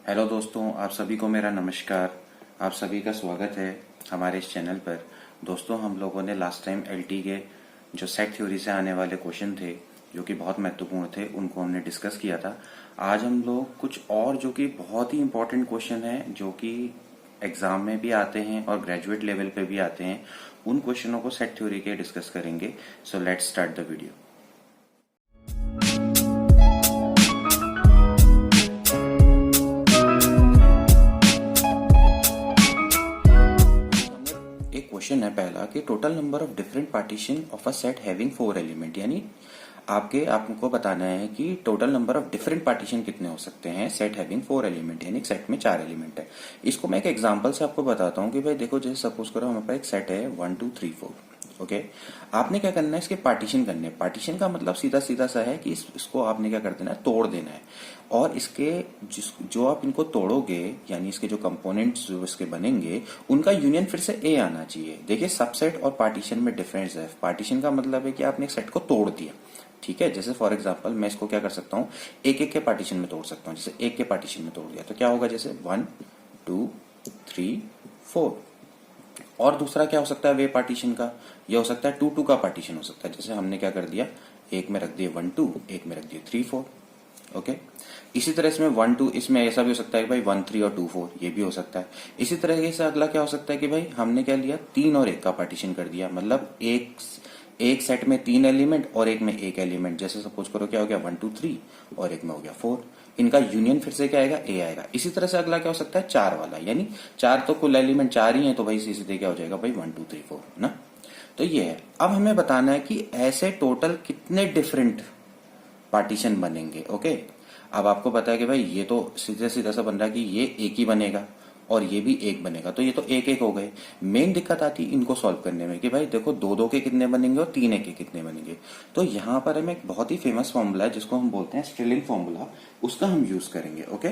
Hello दोस्तों, आप सभी को मेरा नमस्कार। आप सभी का स्वागत है हमारे इस चैनल पर। दोस्तों, हम लोगों ने लास्ट टाइम एलटी के जो सेट थ्योरी से आने वाले क्वेश्चन थे जो कि बहुत महत्वपूर्ण थे उनको हमने डिस्कस किया था। आज हम लोग कुछ और जो कि बहुत ही इंपॉर्टेंट क्वेश्चन है जो कि एग्जाम में भी आते हैं और ग्रेजुएट लेवल पे भी आते हैं, उन क्वेश्चनों को सेट थ्योरी के डिस्कस करेंगे। So let's start the video. एक क्वेश्चन है पहला कि total number of different partition of a set having 4 element, यानी आपको बताना है कि total number of different partition कितने हो सकते हैं सेट हैविंग 4 एलिमेंट, यानी सेट में 4 एलिमेंट है। इसको मैं एक एग्जांपल से आपको बताता हूं कि भाई देखो, जैसे सपोज करो हमारे पास एक सेट है 1 2 3 4। ओके, आपने क्या करना है, इसके पार्टीशन करने हैं। पार्टीशन का मतलब सीधा सीधा सा है कि इसको आपने क्या कर देना है, तोड़ देना है। और इसके जो आप इनको तोड़ोगे, यानी इसके जो कंपोनेंट्स जो इसके बनेंगे उनका यूनियन फिर से ए आना चाहिए। देखिए, सबसेट और पार्टीशन में डिफरेंस है। पार्टीशन का मतलब है कि आपने एक सेट को तोड़ दिया, ठीक है। जैसे फॉर एग्जांपल मैं इसको क्या कर सकता हूं, एक एक के पार्टीशन में तोड़ सकता हूं। जैसे एक के पार्टीशन में तोड़ दिया तो क्या होगा, जैसे 1 2 3 4। और दूसरा क्या हो सकता है वे पार्टीशन का, ये हो सकता है 2 2 का पार्टीशन हो सकता है। जैसे हमने क्या कर दिया, एक में रख दिया 1 2, एक में रख दिया 3 4। ओके, इसी तरह इसमें 1 2, इसमें ऐसा भी हो सकता है कि भाई 1 3 और 2 4, ये भी हो सकता है। इसी तरह से अगला क्या हो सकता है कि भाई हमने क्या लिया, 3 और 1 का पार्टीशन कर दिया, मतलब एक सेट में 3 एलिमेंट और एक में एक एलिमेंट। जैसे सपोज करो क्या हो गया 1 2 3 और एक में हो गया 4। इनका यूनियन फिर से क्या आएगा, ए आएगा। इसी तरह से अगला क्या हो सकता है, 4 वाला, यानी 4 तो कुल एलिमेंट 4 ही है, तो भाई सीधे क्या हो जाएगा भाई 1 2 3 4 ना। तो ये है। अब हमें बताना है कि ऐसे टोटल कितने डिफरेंट पार्टीशन बनेंगे। ओके, अब आपको पता है कि भाई ये तो सीधे सीधा सा बन रहा है कि ये एक ही बनेगा और ये भी एक बनेगा, तो ये तो एक एक हो गए। मेन दिक्कत आती है इनको सॉल्व करने में कि भाई देखो, दो दो के कितने बनेंगे और तीन एक के कितने बनेंगे। तो यहां पर हमें एक बहुत ही फेमस फॉर्मूला है जिसको हम बोलते हैं स्ट्रिलिंग फॉर्मूला, उसका हम यूज करेंगे। ओके,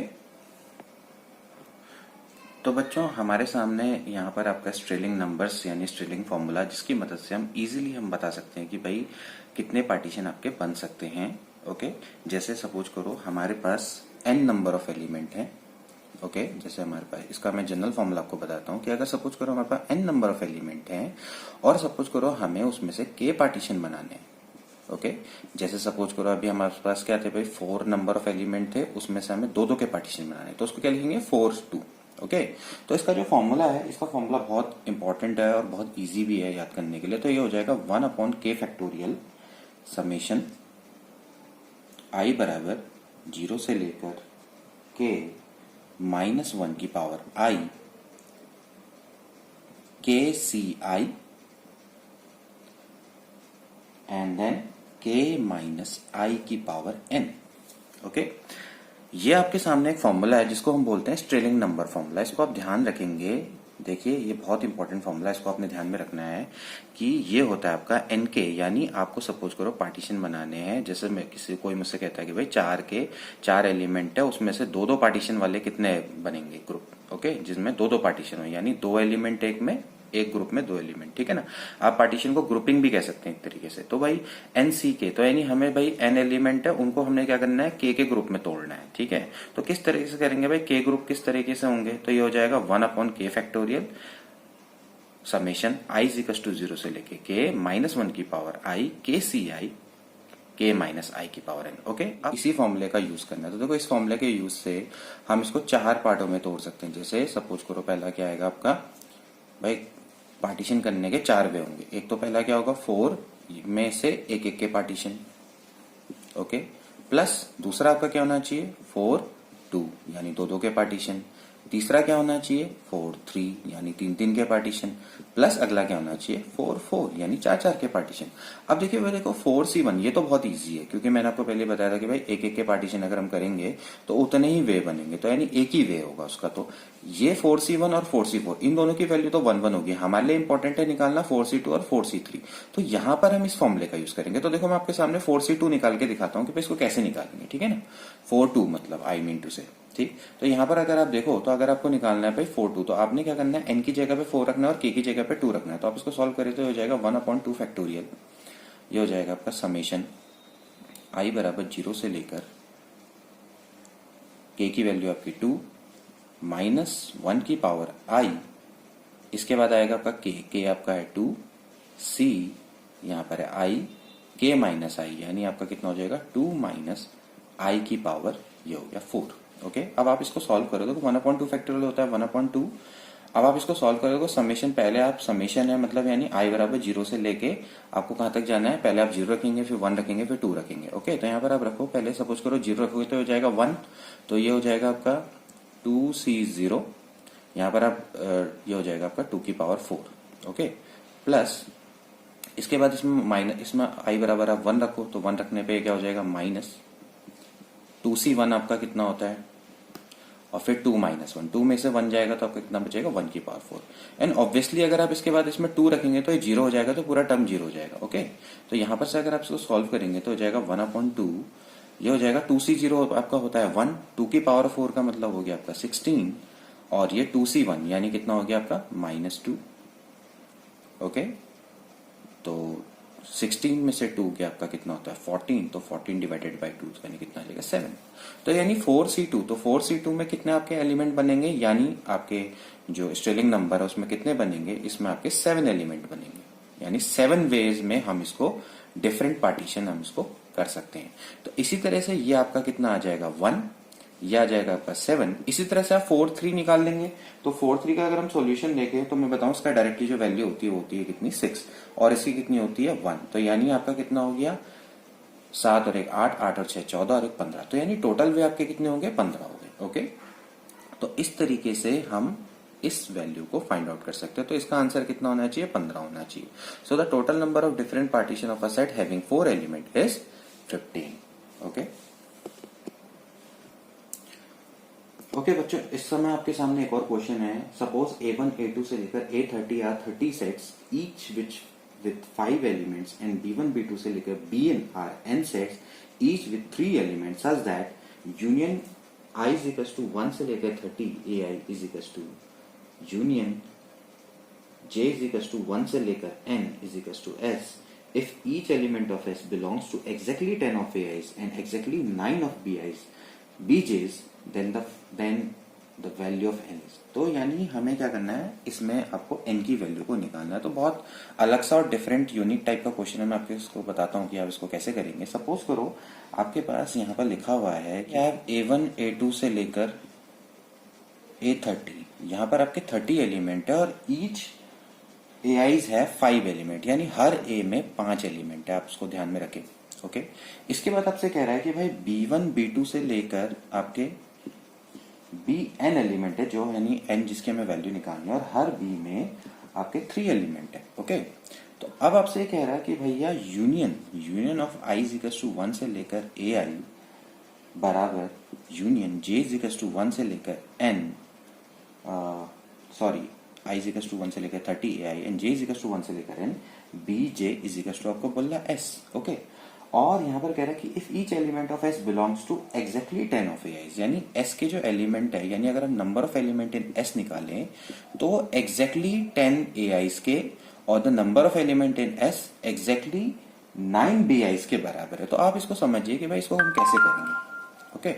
तो बच्चों हमारे सामने यहाँ पर आपका स्ट्रिलिंग नंबर्स यानी स्ट्रिलिंग फॉर्मूला, जिसकी मदद से हम इजीली बता सकते हैं कि भाई कितने पार्टीशन आपके बन सकते हैं। ओके, जैसे सपोज करो हमारे पास n नंबर ऑफ एलिमेंट है। ओके, जैसे हमारे पास, इसका मैं जनरल फॉर्मूला आपको बताता हूँ कि अगर सपोज करो हमारे पास n नंबर ऑफ एलिमेंट है और सपोज करो हमें उसमें से k पार्टीशन बनाने हैं। ओके, जैसे सपोज करो अभी हमारे पास क्या थे भाई, 4 नंबर ऑफ एलिमेंट थे, उसमें से हमें दो दो के पार्टीशन बनाने, तो उसको क्या लिखेंगे 4 2। ओके, तो इसका जो फॉर्मूला है, इसका फॉर्मूला बहुत इंपॉर्टेंट है और बहुत इजी भी है याद करने के लिए। तो ये हो जाएगा 1/k फैक्टोरियल समेशन i बराबर 0 से लेकर k -1 की power i KCI and then k -i की पावर n। ओके, ये आपके सामने एक फॉर्मूला है जिसको हम बोलते हैं स्ट्रिलिंग नंबर फॉर्मूला। इसको आप ध्यान रखेंगे, देखिए ये बहुत इंपॉर्टेंट फॉर्मूला है, इसको आपने ध्यान में रखना है कि ये होता है आपका nk, यानी आपको सपोज करो पार्टीशन बनाने हैं। जैसे मैं कोई मुझसे कहता है कि भाई 4 एलिमेंट है, उसमें से दो दो पार्टीशन वाले कितने बनेंगे ग्रुप। ओके, जिसमें दो दो पार्टीशन हो, यानी 2 एलिमेंट एक ग्रुप में 2 एलिमेंट, ठीक है ना। आप पार्टीशन को ग्रुपिंग भी कह सकते हैं एक तरीके से। तो भाई NCK, तो यानी हमें भाई n एलिमेंट है, उनको हमने क्या करना है, k के ग्रुप में तोड़ना है, ठीक है। तो किस तरीके से करेंगे भाई, k ग्रुप किस तरीके से होंगे, तो ये हो जाएगा 1/k factorial summation i is 0 से लेके k -1 की power i KCI k -i की पावर n। ओके, अब इसी फॉर्मूले का यूज करना है। तो देखो, इस फॉर्मूले के यूज से हम इसको 4 पार्टों में तोड़ सकते हैं। जैसे सपोज करो पहला क्या आएगा आपका, भाई पार्टीशन करने के 4 वे होंगे। एक तो पहला क्या होगा, 4 में से एक एक के पार्टीशन। ओके, प्लस दूसरा आपका क्या होना चाहिए, 4 2 यानी दो दो के पार्टीशन। तीसरा क्या होना चाहिए, 4 3 यानी तीन तीन के पार्टीशन। प्लस अगला क्या होना चाहिए, 4 4 यानी चार चार के पार्टीशन। अब देखिए भाई देखो, 4C1 ये तो बहुत इजी है, क्योंकि मैंने आपको पहले बताया था कि भाई एक एक के पार्टीशन अगर हम करेंगे तो उतने ही वे बनेंगे, तो यानी एक ही वे होगा उसका। तो ये 4C1 और 4C4 इन दोनों की वैल्यू तो 1 1 होगी। हमारे लिए इंपॉर्टेंट है निकालना 4C2 और 4C3। तो यहां पर हम इस फॉर्मूले का यूज करेंगे। तो देखो, मैं आपके सामने 4C2 निकाल के दिखाता हूं कि भाई इसको कैसे निकालेंगे, ठीक है ना। 4 2 मतलब आई मीन टू से, ठीक। तो यहां पर अगर आप देखो, तो अगर आपको निकालना है भाई 4 2, तो आपने क्या करना है, n की जगह पे 4 रखना है और k की जगह पे 2 रखना है। तो आप इसको सॉल्व करें तो हो जाएगा 1/2 फैक्टोरियल, ये हो जाएगा आपका समेशन i बराबर 0 से लेकर k की वैल्यू आपकी 2 -1 की पावर i, इसके बाद आएगा आपका k आपका है 2, c यहाँ पर है i, k माइनस आई, यानी आपका कितना हो जाएगा 2 माइनस i की पावर ये हो गया 4। ओके, अब आप इसको सॉल्व करोगे तो 1/2 फैक्टोरियल होता है 1/2। अब आप इसको सॉल्व करोगे समेशन, पहले आप समेशन है मतलब यानी i बराबर 0 से लेके आपको कहां तक जाना है, पहले आप 0 रखेंगे, फिर 1 रखेंगे, फिर 2 रखेंगे। ओके, तो यहाँ पर आप रखो, पहले सपोज करो 0 रखोगे तो हो जाएगा 1, तो ये हो जाएगा आपका 2c0, यहाँ पर आप ये हो जाएगा आपका 2 की पावर 4। ओके, प्लस इसके बाद इसमें i बराबर आप 1 रखो, तो 1 रखने पे क्या हो जाएगा माइनस 2c1 आपका कितना होता है, और फिर 2 माइनस 1, 2 में से 1 जाएगा तो आपका कितना बचेगा 1 की पावर 4। एंड ऑब्वियसली अगर आप इसके बाद इसमें 2 रखेंगे तो ये 0 हो जाएगा, तो पूरा टर्म 0 हो जाएगा। ओके, तो यहाँ पर से अगर आप इसको सॉल्व करेंगे तो हो जाएगा 1/2, ये हो जाएगा 2c0 आपका होता है 1, 2 की पावर 4 का मतलब हो गया आपका 16, और ये 2c1 यानी कितना हो गया आपका -2। ओके, तो 16 में से 2 के आपका कितना होता है 14, तो 14 डिवाइडेड बाय 2 यानी कितना आ जाएगा 7। तो यानी 4c2, तो 4c2 में कितने आपके एलिमेंट बनेंगे, यानी आपके जो स्ट्रेलिंग नंबर है उसमें कितने बनेंगे, इसमें आपके 7 एलिमेंट बनेंगे, यानी 7 वेज में हम इसको डिफरेंट पार्टीशन हम इसको कर सकते हैं। तो इसी तरह से ये आपका कितना आ जाएगा 1, यह आ जाएगा आपका 7। इसी तरह से आप 4 3 निकाल लेंगे, तो 4 3 का अगर हम सॉल्यूशन देखें तो मैं बताऊं इसका डायरेक्टली जो वैल्यू होती है वो होती है कितनी 6, और इसकी कितनी होती है 1, तो यानी आपका कितना हो गया 7 और 1 8, 8 और 6 14 और 1 15, तो यानी टोटल वे आपके कितने होंगे 15 हो गए। ओके, तो इस तरीके से हम इस वैल्यू को फाइंड आउट कर सकते हैं। तो इसका आंसर कितना होना चाहिए 15 होना चाहिए। So the total number of different partition of a set having 4 element is 15। Okay okay बच्चों, इस समय आपके सामने एक और क्वेश्चन है। सपोज A1 A2 से लेकर A30 are 30 sets each which with 5 elements, and B1 B2 से लेकर Bn are n sets each with 3 elements, such that union I is equal to 1 से लेकर 30 AI is equal to union J is equal to 1 से लेकर n is equal to S if each element of S belongs to exactly 10 of AIs and exactly 9 of BJs, then the value of n is। तो यानी हमें क्या करना है, इसमें आपको n की वैल्यू को निकालना है। तो बहुत अलग सा और डिफरेंट यूनिक टाइप का क्वेश्चन है, मैं आपको इसको बताता हूँ कि आप इसको कैसे करेंगे। सपोज करो आपके पास यहाँ पर लिखा हुआ है कि आप A1 A2 से लेकर A30, यहाँ पर आपके 30 एलिमेंट है और ईच AIs है 5 एलिमेंट, यानी हर A में 5 एलिमेंट है, आप उसको ध्यान में रखें। ओके, इसके बाद आपसे कह रहा है कि भाई B1 B2 से लेकर आपके Bn एलिमेंट है, जो यानी n जिसकी हमें वैल्यू निकालनी है, और हर B में आपके 3 एलिमेंट है। ओके, तो अब आपसे कह रहा है कि भैया union of I is equal to 1 से लेकर AI बराबर union J is equal to 1 से लेकर n, sorry I is equal to 1 से लेकर 30 AI and J is equal to 1 से लेकर n, BJ is equal to आपको बोल रहा है S। ओके, और यहाँ पर कह रहा है कि if each element of S belongs to exactly 10 of AIs, यानी S के जो एलिमेंट है, यानी अगर हम number of element in S निकालें तो एग्जैक्टली 10 AIs के, और the number of element in S exactly 9 BIs के बराबर है। तो आप इसको समझिए कि भाई इसको हम कैसे करेंगे। ओके,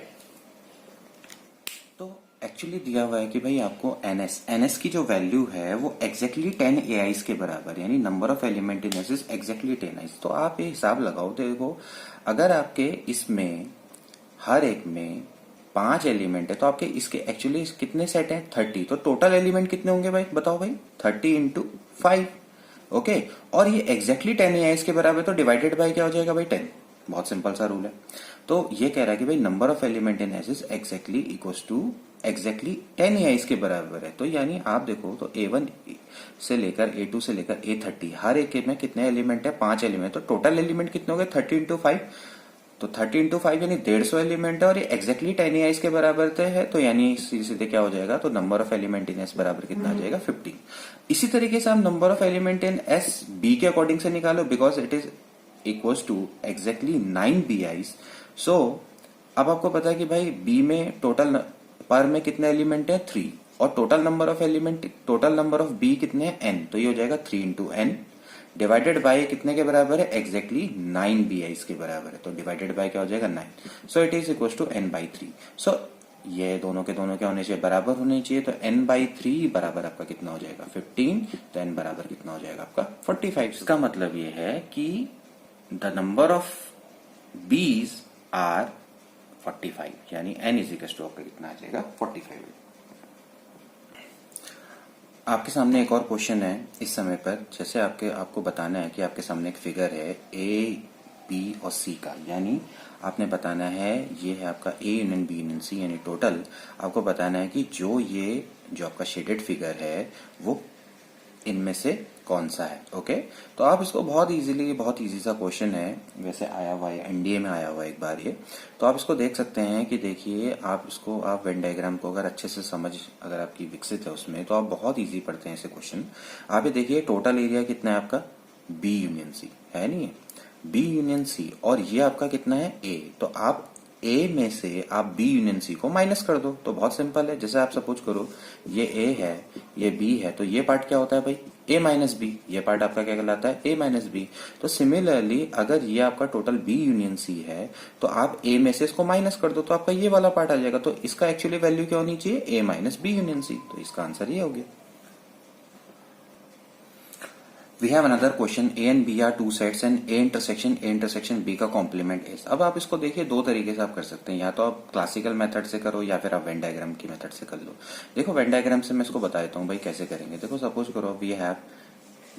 तो एक्चुअली दिया हुआ है कि भाई आपको NS की जो वैल्यू है वो एग्जैक्टली 10 AIs के बराबर, यानी number of element in S is exactly 10 AIs। तो आप ये हिसाब लगाओ, देखो अगर आपके इसमें हर एक में 5 एलिमेंट है तो आपके इसके एक्चुअली कितने सेट हैं 30, तो टोटल एलिमेंट कितने होंगे भाई बताओ भाई 30 इंटू 5। ओके, और ये एग्जैक्टली 10 AIs के बराबर, तो डिवाइडेड बाय क्या हो जाएगा भाई 10। बहुत सिंपल सा रूल है। तो ये कह रहा है कि भाई number of element in S is exactly equals to exactly 10 AIs के बराबर है। तो यानी आप देखो तो A1 से लेकर A2 से लेकर A30 हर एक में कितने एलिमेंट है 5 एलिमेंट, तो टोटल एलिमेंट कितने हो गए 30 इंटू 5, तो 30 इंटू 5 यानी 150 एलिमेंट है, और ये एग्जैक्टली 10 AIs के बराबर है, तो यानी सीधे क्या हो जाएगा, तो number of element in S बराबर कितना आ जाएगा 15। इसी तरीके से हम number of element in S B के अकॉर्डिंग से निकालो, because it is equals to exactly 9 BIs। So अब आपको पता है कि भाई B में टोटल पर में कितने एलिमेंट है 3, और टोटल नंबर ऑफ B कितने हैं n, तो ये हो जाएगा 3 इंटू n डिवाइडेड बाय कितने के बराबर है एग्जैक्टली 9 BIs के बराबर है, तो डिवाइडेड बाय क्या हो जाएगा 9। So it is equal to n by 3। So ये दोनों के दोनों क्या होने चाहिए, बराबर होने चाहिए। तो n/3 बराबर आपका कितना हो जाएगा 15, तो n बराबर कितना हो जाएगा आपका 45। इसका मतलब ये है कि the number of bees are 45, यानी n इज इक्वल टू आपका कितना आ जाएगा 45। आपके सामने एक और क्वेश्चन है इस समय पर, जैसे आपको बताना है कि आपके सामने एक फिगर है ए बी और सी का, यानी आपने बताना है ये है आपका A union B union C, यानी टोटल आपको बताना है कि जो आपका शेडेड फिगर है वो इनमें से कौन सा है। ओके, तो आप इसको बहुत इजी सा क्वेश्चन है, वैसे आया हुआ है एनडीए में आया हुआ है एक बार ये, तो आप इसको देख सकते हैं कि देखिए आप वेन डायग्राम को अगर अच्छे से समझ अगर आपकी विकसित है उसमें, तो आप बहुत इजी पढ़ते हैं ऐसे क्वेश्चन। आप ये देखिए टोटल एरिया कितना है आपका बी यूनियन सी है, नहीं है बी यूनियन सी, और ये आपका कितना है ए, तो आप ए में से आप बी यूनियन सी को माइनस कर दो, तो बहुत सिंपल है। जैसे आप सपोज करो ये ए है ये बी है, तो ये पार्ट क्या होता है भाई ए माइनस बी, ये पार्ट आपका क्या कहलाता है ए माइनस बी। तो सिमिलरली अगर ये आपका टोटल बी यूनियन सी है, तो आप ए में से इसको माइनस कर दो, तो आपका ये वाला पार्ट आ जाएगा। तो इसका एक्चुअली वैल्यू क्या होनी चाहिए ए माइनस बी यूनियन सी, तो इसका आंसर ये हो गया। We have another question, A and B are two sets and A intersection B का कॉम्प्लीमेंट is। अब आप इसको देखिए दो तरीके से आप कर सकते हैं, या तो आप क्लासिकल मेथड से करो या फिर आप वेन डायग्राम की मेथड से कर लो। देखो वेन डायग्राम से मैं इसको बता देता हूँ भाई कैसे करेंगे। देखो सपोज करो we have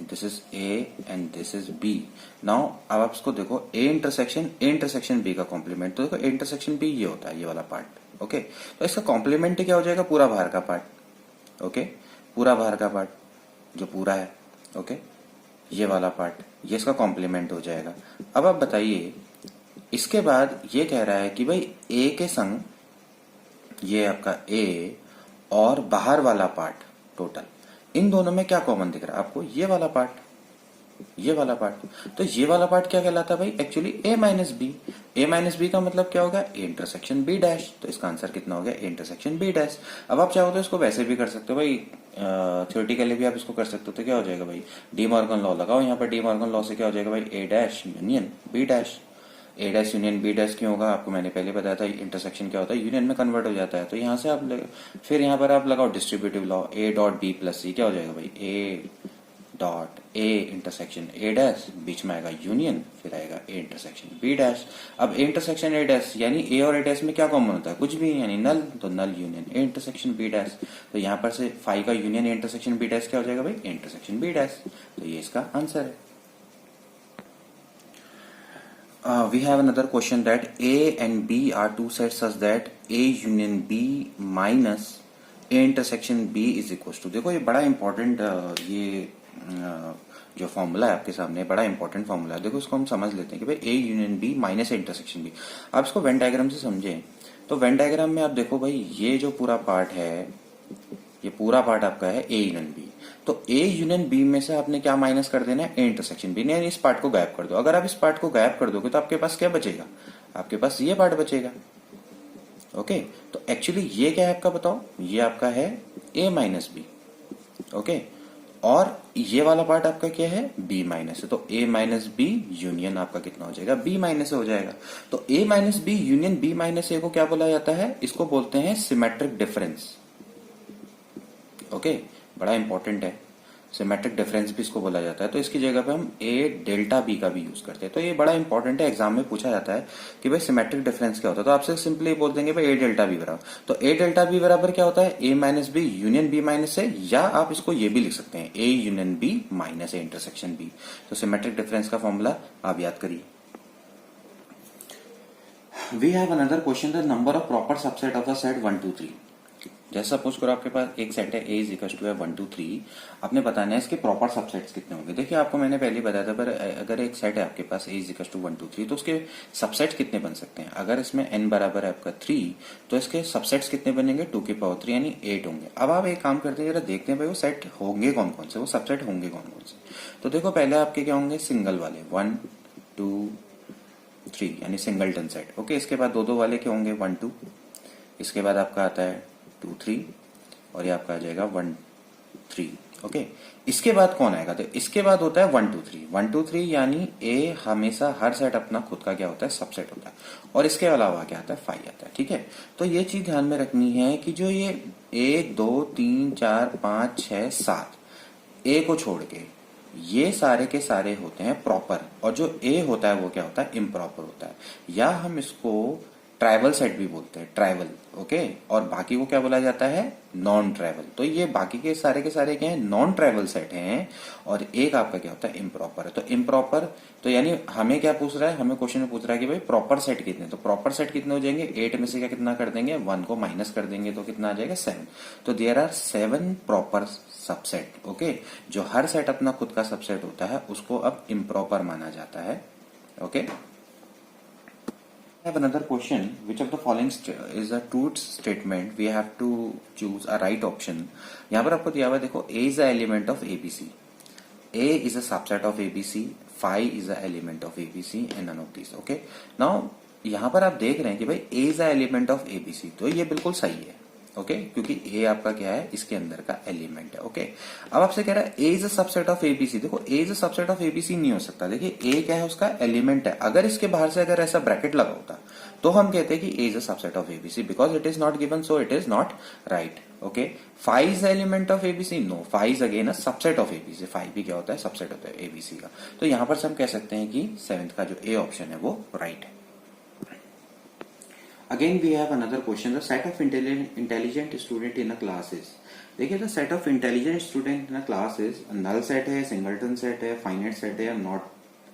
this is A and this is B। Now अब आप इसको देखो A इंटरसेक्शन B का कॉम्प्लीमेंट, तो देखो A इंटरसेक्शन B ये होता है ये वाला पार्ट। ओके, तो इसका कॉम्प्लीमेंट क्या हो जाएगा पूरा बाहर का पार्ट। ओके, पूरा बाहर का पार्ट जो पूरा है, ओके ये वाला पार्ट, ये इसका कॉम्प्लीमेंट हो जाएगा। अब आप बताइए इसके बाद ये कह रहा है कि भाई ए के संग ये आपका ए और बाहर वाला पार्ट टोटल, इन दोनों में क्या कॉमन दिख रहा है आपको, ये वाला पार्ट ये वाला पार्ट। तो ये वाला पार्ट क्या कहलाता है भाई एक्चुअली ए माइनस बी। ए माइनस बी का मतलब क्या होगा ए इंटरसेक्शन बी डैश, तो इसका आंसर कितना हो गया ए इंटरसेक्शन बी डैश। अब आप चाहो तो इसको वैसे भी कर सकते हो भाई, थ्योरेटिकली भी आप इसको कर सकते हो। तो क्या हो जाएगा भाई डी मॉर्गन लॉ लगाओ, यहाँ पर डी मॉर्गन लॉ से क्या हो जाएगा भाई ए डैश यूनियन बी डैश। ए डैश यूनियन बी डैश क्यों होगा आपको मैंने पहले बताया था, इंटरसेक्शन क्या होता है यूनियन में कन्वर्ट हो जाता है। तो यहाँ से आप फिर यहाँ पर आप लगाओ distributive law, A dot B plus C क्या हो जाएगा भाई A dot A intersection A dash, बीच में आएगा यूनियन, फिर आएगा ए इंटरसेक्शन बी डैश। अब ए इंटरसेक्शन ए डैश यानी ए और ए डैश में क्या कॉमन होता है कुछ भी, यानी नल, तो null union A intersection B dash. तो यहाँ पर से फाइव का union A intersection B dash क्या हो जाएगा भाई ए इंटरसेक्शन बी डैश, तो ये इसका आंसर है। We have another question that A and B are two sets such that A union B minus A intersection B is equals to। देखो ये बड़ा इंपॉर्टेंट ये जो फॉर्मूला है आपके सामने बड़ा इंपॉर्टेंट फॉर्मूला है। देखो इसको हम समझ लेते हैं कि भाई A union B minus A intersection B. आप इसको वेन डायग्राम से समझें, तो वेन डायग्राम में आप देखो भाई ये जो पूरा पार्ट है ये पूरा पार्ट आपका है ए यूनियन बी, तो ए यूनियन बी में से आपने क्या माइनस कर देना है ए इंटरसेक्शन बी, यानी इस पार्ट को गायब कर दो। अगर आप इस पार्ट को गायब कर दोगे तो आपके पास क्या बचेगा, आपके पास ये पार्ट बचेगा। ओके, तो एक्चुअली ये क्या है आपका बताओ, ये आपका है ए माइनस बी। ओके, और ये वाला पार्ट आपका क्या है b माइनस है, तो a माइनस बी यूनियन आपका कितना हो जाएगा b माइनस हो जाएगा। तो a minus B union b minus A को क्या बोला जाता है, इसको बोलते हैं सिमेट्रिक डिफरेंस। ओके, बड़ा इंपॉर्टेंट है, सिमेट्रिक डिफरेंस भी इसको बोला जाता है। तो इसकी जगह पे हम a डेल्टा b का भी यूज करते हैं। तो ये बड़ा इंपॉर्टेंट है, एग्जाम में पूछा जाता है कि भाई सिमेट्रिक डिफरेंस क्या होता है, तो आपसे सिंपली बोल देंगे भाई a डेल्टा b बराबर। तो a डेल्टा b बराबर क्या होता है a minus B union b minus A, या आप इसको ये भी लिख सकते हैं a union b minus A intersection b। तो सिमेट्रिक डिफरेंस का फॉर्मूला आप याद करिए। We have another question, the number of proper subset of the set 1 2 3। जैसा सपोज करो आपके पास एक सेट है ए इज इक्वल टू है 1 2 3, आपने बताना है इसके प्रॉपर सबसेट्स कितने होंगे। देखिए आपको मैंने पहले बताया था, पर अगर एक सेट है आपके पास ए इज इक्वल टू 1 2 3, तो उसके सबसेट्स कितने बन सकते हैं। अगर इसमें n बराबर है आपका 3, तो इसके सबसेट्स कितने बनेंगे 2 की पावर 3 यानी 8 होंगे। अब आप एक काम करते हैं जरा देखते हैं भाई वो सेट होंगे कौन कौन से, वो सबसेट होंगे कौन कौन से। तो देखो पहले आपके क्या होंगे सिंगल वाले 1 2 3 यानी सिंगलटन सेट। ओके, इसके बाद दो वाले क्या होंगे 1 2, इसके बाद आपका आता है 2 3, और ये आपका आ जाएगा 1 3। ओके इसके बाद कौन आएगा? तो इसके बाद होता है 1 2 3। 1 2 3 यानी ए हमेशा हर सेट अपना खुद का क्या होता है? सबसेट होता है। और इसके अलावा क्या आता है? 5 आता है। ठीक है, तो ये चीज ध्यान में रखनी है कि जो ये 1 2 3 4 5 6 7 ए को छोड़ के ये सारे के सारे होते हैं प्रॉपर, और जो ए होता है वो क्या होता है? इम्प्रॉपर होता है, या हम इसको ट्राइवल सेट भी बोलते हैं, ट्राइवल। ओके, और बाकी को क्या बोला जाता है? Non trivial. तो ये बाकी के सारे क्या है? नॉन ट्राइवल सेट हैं, और एक आपका क्या होता है? इम्प्रॉपर है। तो इम्प्रॉपर, तो यानी हमें क्या पूछ रहा है? हमें क्वेश्चन में पूछ रहा है कि भाई प्रॉपर सेट कितने, तो प्रॉपर सेट कितने हो जाएंगे? 8 में से क्या कितना कर देंगे? 1 को माइनस कर देंगे तो कितना आ जाएगा? 7। तो there are 7 proper subset. Okay, जो हर सेट अपना खुद का सबसेट होता है उसको अब इम्प्रॉपर माना जाता है। Okay, I have another question. Which of the following is a truth statement? We have to choose a right option. यहाँ पर आपको दिया हुआ है, देखो, A is a element of ABC. A is a subset of ABC. Phi is a element of ABC and none of these. Okay. Now यहाँ पर आप देख रहे हैं कि भाई A is a element of ABC, तो ये बिल्कुल सही है। ओके, क्योंकि ए आपका क्या है? इसके अंदर का एलिमेंट है। ओके, अब आपसे कह रहा है A is a subset of ABC. देखो, A is a subset of ABC नहीं हो सकता। देखिए, ए क्या है? उसका एलिमेंट है। अगर इसके बाहर से अगर ऐसा ब्रैकेट लगा होता तो हम कहते हैं कि A is a subset of ABC, because it is not given, so it is not right. Okay, five is element of ABC? No, five is again a subset of ABC. Five भी क्या होता है? Subset होता है ABC का। तो यहां पर से हम कह सकते हैं कि 7th का जो ए ऑप्शन है वो राइट है। Again we have another question. The set of intelligent student in a class is, देखिए, the set of intelligent student in a class is null set है, singleton set है, finite set है, या not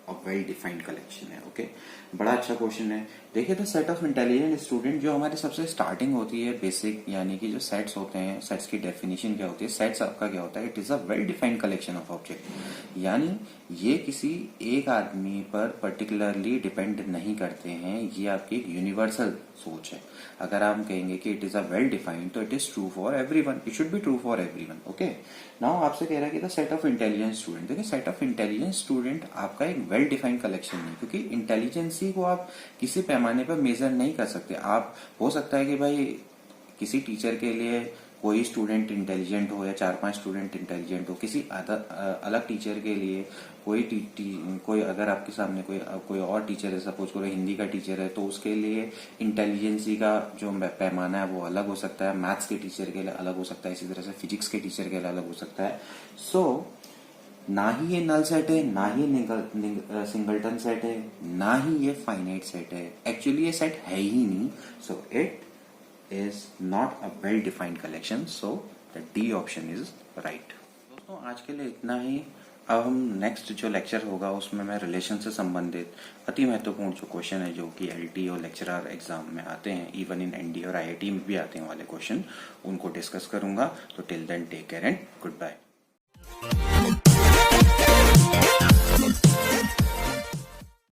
a well defined collection है। Okay, बड़ा अच्छा question है। देखिए, the set of intelligent student जो हमारी सबसे स्टार्टिंग होती है बेसिक, यानी कि जो सेट्स होते हैं, सेट्स की डेफिनेशन क्या होती है? सेट्स आपका क्या होता है? It is a well defined collection of object, यानी ये किसी एक आदमी पर पर्टिकुलरली डिपेंड नहीं करते हैं। ये आपकी एक यूनिवर्सल सोच है। अगर आप कहेंगे कि it is a well defined, तो it is true for everyone, it should be true for everyone. Okay, now आपसे कह रहा है कि the set of intelligent student. देखिए, सेट ऑफ इंटेलिजेंट स्टूडेंट आपका एक वेल डिफाइंड कलेक्शन नहीं, क्योंकि इंटेलिजेंसी को आप किसी पैमाने पर मेजर नहीं कर सकते। आप, हो सकता है कि भाई किसी टीचर के लिए कोई स्टूडेंट इंटेलिजेंट हो या 4-5 स्टूडेंट इंटेलिजेंट हो, किसी अलग टीचर के लिए कोई अगर आपके सामने कोई और टीचर है, सपोज करो हिंदी का टीचर है, तो उसके लिए इंटेलिजेंसी का जो पैमाना है वो अलग हो सकता है। मैथ्स के टीचर के लिए अलग हो सकता है, इसी तरह से फिजिक्स के टीचर के लिए अलग हो सकता है। सो ना ही ये नल सेट है, ना ही सिंगलटन सेट है, ना ही ये फाइनाइट सेट है। एक्चुअली ये सेट है ही नहीं। So it is not a well defined collection, so the D option is right. दोस्तों, आज के लिए इतना ही। अब हम नेक्स्ट जो लेक्चर होगा उसमें मैं रिलेशन से संबंधित अति महत्वपूर्ण जो क्वेश्चन है, जो कि एलटी और लेक्चरर एग्जाम में आते हैं, इवन इन एनडी और आईआईटी में भी आते हैं वाले क्वेश्चन, उनको डिस्कस करूंगा। तो till then take care and good bye.